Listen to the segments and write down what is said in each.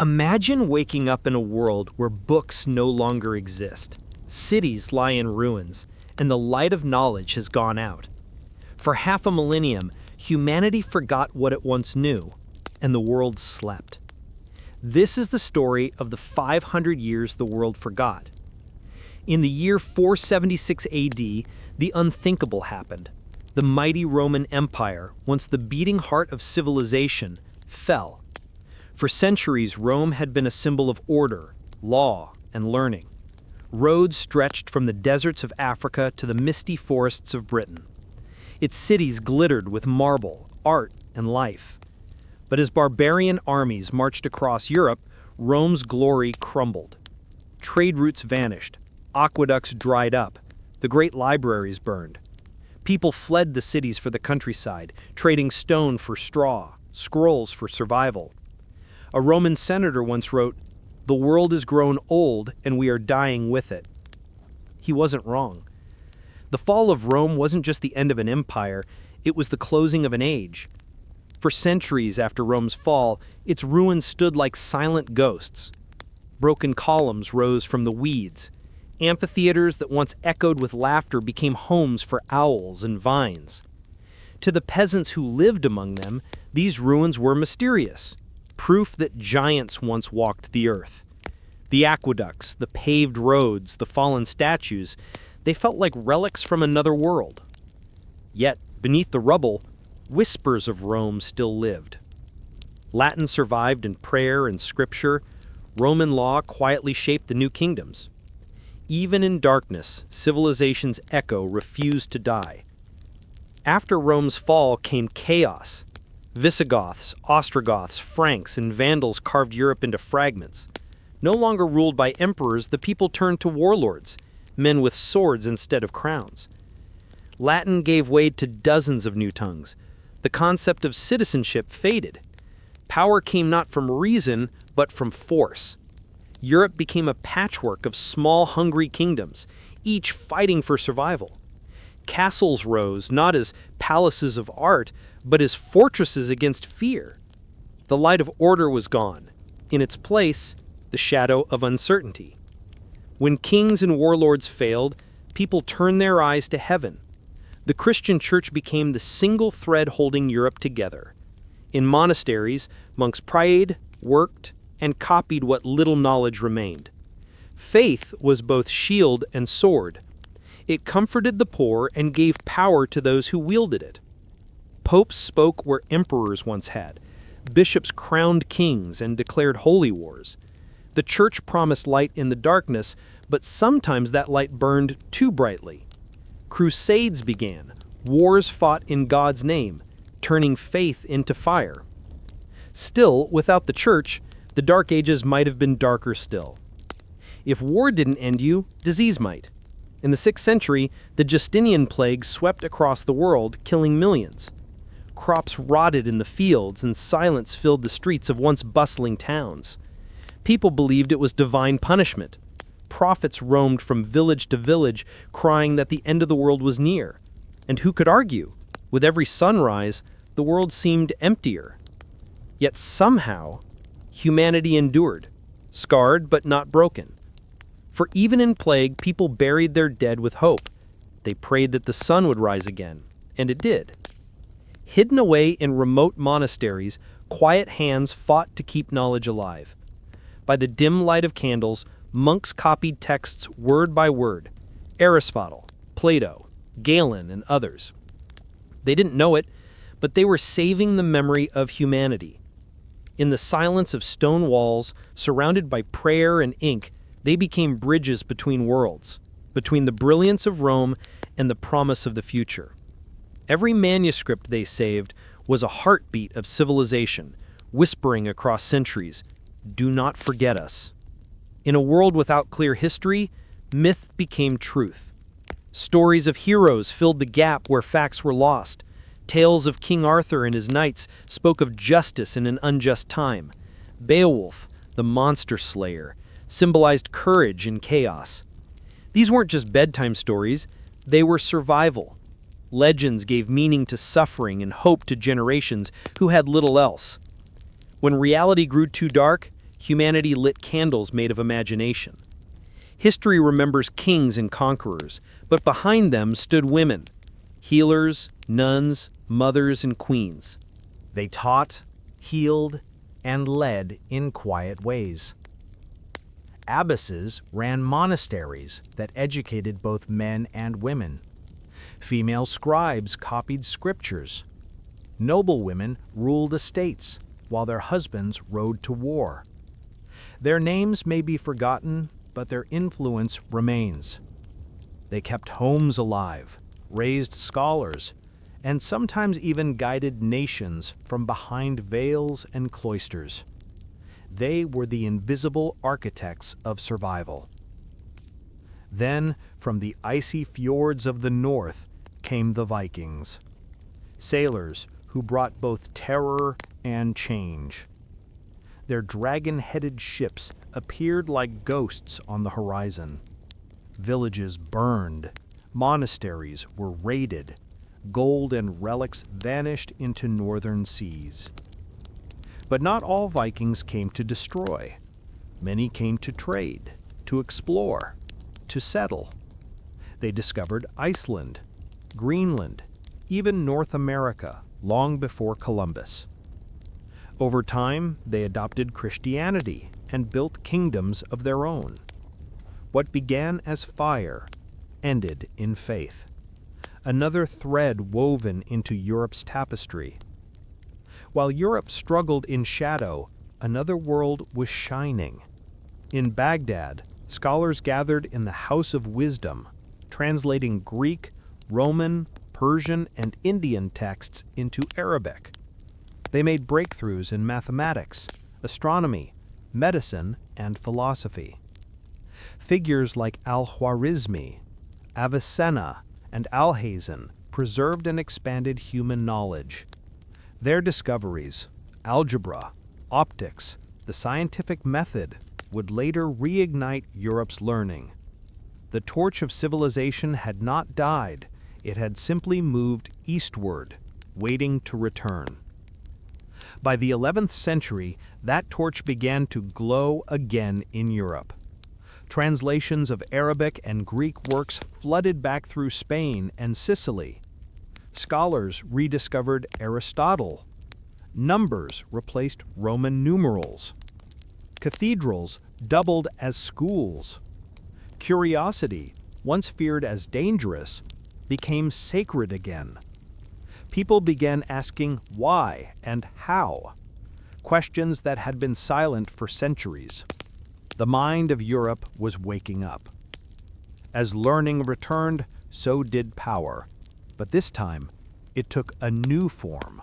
Imagine waking up in a world where books no longer exist, cities lie in ruins, and the light of knowledge has gone out. For half a millennium, humanity forgot what it once knew, and the world slept. This is the story of the 500 years the world forgot. In the year 476 AD, the unthinkable happened. The mighty Roman Empire, once the beating heart of civilization, fell. For centuries, Rome had been a symbol of order, law, and learning. Roads stretched from the deserts of Africa to the misty forests of Britain. Its cities glittered with marble, art, and life. But as barbarian armies marched across Europe, Rome's glory crumbled. Trade routes vanished, aqueducts dried up, the great libraries burned. People fled the cities for the countryside, trading stone for straw, scrolls for survival. A Roman senator once wrote, "The world has grown old and we are dying with it." He wasn't wrong. The fall of Rome wasn't just the end of an empire, it was the closing of an age. For centuries after Rome's fall, its ruins stood like silent ghosts. Broken columns rose from the weeds. Amphitheaters that once echoed with laughter became homes for owls and vines. To the peasants who lived among them, these ruins were mysterious, proof that giants once walked the earth. The aqueducts, the paved roads, the fallen statues, they felt like relics from another world. Yet, beneath the rubble, whispers of Rome still lived. Latin survived in prayer and scripture. Roman law quietly shaped the new kingdoms. Even in darkness, civilization's echo refused to die. After Rome's fall came chaos. Visigoths, Ostrogoths, Franks, and Vandals carved Europe into fragments. No longer ruled by emperors, the people turned to warlords, men with swords instead of crowns. Latin gave way to dozens of new tongues. The concept of citizenship faded. Power came not from reason, but from force. Europe became a patchwork of small, hungry kingdoms, each fighting for survival. Castles rose not as palaces of art, but as fortresses against fear. The light of order was gone. In its place, the shadow of uncertainty. When kings and warlords failed, people turned their eyes to heaven. The Christian church became the single thread holding Europe together. In monasteries, monks prayed, worked, and copied what little knowledge remained. Faith was both shield and sword. It comforted the poor and gave power to those who wielded it. Popes spoke where emperors once had. Bishops crowned kings and declared holy wars. The church promised light in the darkness, but sometimes that light burned too brightly. Crusades began, wars fought in God's name, turning faith into fire. Still, without the church, the Dark Ages might have been darker still. If war didn't end you, disease might. In the 6th century, the Justinian plague swept across the world, killing millions. Crops rotted in the fields and silence filled the streets of once bustling towns. People believed it was divine punishment. Prophets roamed from village to village, crying that the end of the world was near. And who could argue? With every sunrise, the world seemed emptier. Yet somehow, humanity endured, scarred but not broken. For even in plague, people buried their dead with hope. They prayed that the sun would rise again, and it did. Hidden away in remote monasteries, quiet hands fought to keep knowledge alive. By the dim light of candles, monks copied texts word by word, Aristotle, Plato, Galen, and others. They didn't know it, but they were saving the memory of humanity. In the silence of stone walls, surrounded by prayer and ink, they became bridges between worlds, between the brilliance of Rome and the promise of the future. Every manuscript they saved was a heartbeat of civilization, whispering across centuries, "Do not forget us." In a world without clear history, myth became truth. Stories of heroes filled the gap where facts were lost. Tales of King Arthur and his knights spoke of justice in an unjust time. Beowulf, the monster slayer, symbolized courage in chaos. These weren't just bedtime stories, they were survival. Legends gave meaning to suffering and hope to generations who had little else. When reality grew too dark, Humanity lit candles made of imagination. History remembers kings and conquerors, but behind them stood women, healers, nuns, mothers, and queens. They taught, healed, and led in quiet ways. Abbesses ran monasteries that educated both men and women. Female scribes copied scriptures. Noble women ruled estates, while their husbands rode to war. Their names may be forgotten, but their influence remains. They kept homes alive, raised scholars, and sometimes even guided nations from behind veils and cloisters. They were the invisible architects of survival. Then, from the icy fjords of the north, came the Vikings, sailors who brought both terror and change. Their dragon-headed ships appeared like ghosts on the horizon. Villages burned, monasteries were raided, gold and relics vanished into northern seas. But not all Vikings came to destroy. Many came to trade, to explore, to settle. They discovered Iceland, Greenland, even North America, long before Columbus. Over time, they adopted Christianity and built kingdoms of their own. What began as fire ended in faith, another thread woven into Europe's tapestry. While Europe struggled in shadow, another world was shining. In Baghdad, scholars gathered in the House of Wisdom, translating Greek, Roman, Persian, and Indian texts into Arabic. They made breakthroughs in mathematics, astronomy, medicine, and philosophy. Figures like Al-Khwarizmi, Avicenna, and Alhazen preserved and expanded human knowledge. Their discoveries, algebra, optics, the scientific method, would later reignite Europe's learning. The torch of civilization had not died, it had simply moved eastward, waiting to return. By the 11th century, that torch began to glow again in Europe. Translations of Arabic and Greek works flooded back through Spain and Sicily. Scholars rediscovered Aristotle. Numbers replaced Roman numerals. Cathedrals doubled as schools. Curiosity, once feared as dangerous, became sacred again. People began asking why and how, questions that had been silent for centuries. The mind of Europe was waking up. As learning returned, so did power. But this time, it took a new form.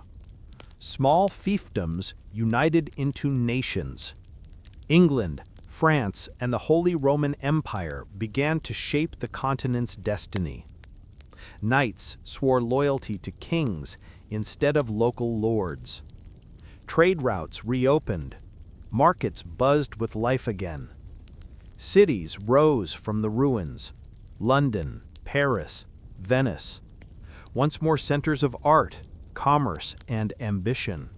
Small fiefdoms united into nations. England, France, and the Holy Roman Empire began to shape the continent's destiny. Knights swore loyalty to kings instead of local lords. Trade routes reopened. Markets buzzed with life again. Cities rose from the ruins. London, Paris, Venice. Once more centers of art, commerce, and ambition.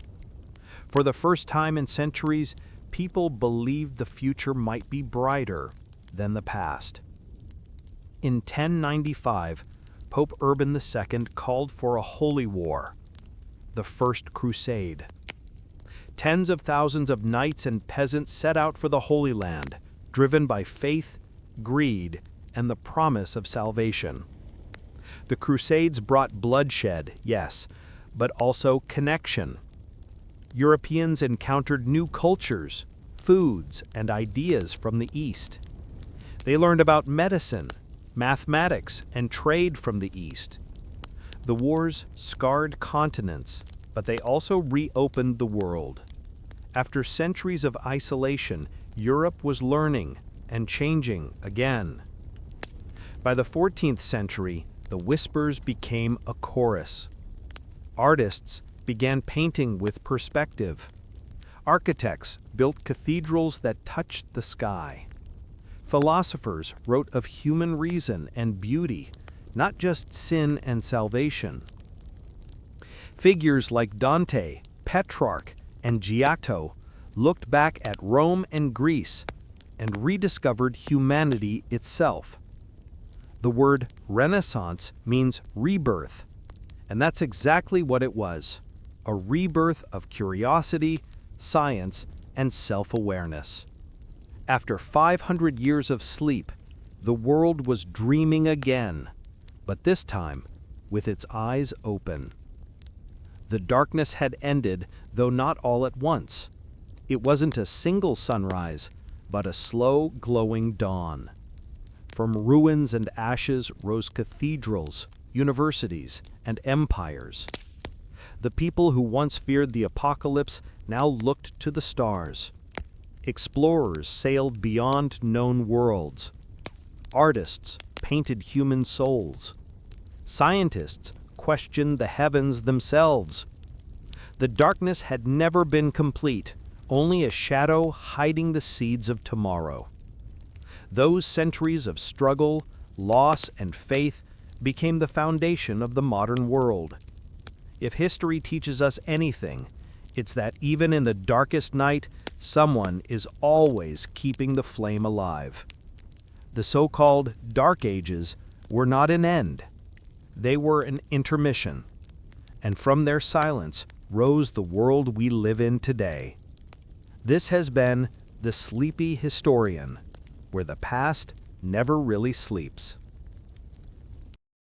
For the first time in centuries, people believed the future might be brighter than the past. In 1095, Pope Urban II called for a holy war, the First Crusade. Tens of thousands of knights and peasants set out for the Holy Land, driven by faith, greed, and the promise of salvation. The Crusades brought bloodshed, yes, but also connection. Europeans encountered new cultures, foods, and ideas from the East. They learned about medicine, mathematics, and trade from the East. The wars scarred continents, but they also reopened the world. After centuries of isolation, Europe was learning and changing again. By the 14th century, the whispers became a chorus. Artists began painting with perspective. Architects built cathedrals that touched the sky. Philosophers wrote of human reason and beauty, not just sin and salvation. Figures like Dante, Petrarch, and Giotto looked back at Rome and Greece and rediscovered humanity itself. The word Renaissance means rebirth, and that's exactly what it was, a rebirth of curiosity, science, and self-awareness. After 500 years of sleep, the world was dreaming again, but this time with its eyes open. The darkness had ended, though not all at once. It wasn't a single sunrise, but a slow, glowing dawn. From ruins and ashes rose cathedrals, universities, and empires. The people who once feared the apocalypse now looked to the stars. Explorers sailed beyond known worlds. Artists painted human souls. Scientists questioned the heavens themselves. The darkness had never been complete, only a shadow hiding the seeds of tomorrow. Those centuries of struggle, loss, and faith became the foundation of the modern world. If history teaches us anything, it's that even in the darkest night, someone is always keeping the flame alive. The so-called Dark Ages were not an end. They were an intermission, and from their silence rose the world we live in today. This has been The Sleepy Historian, where the past never really sleeps.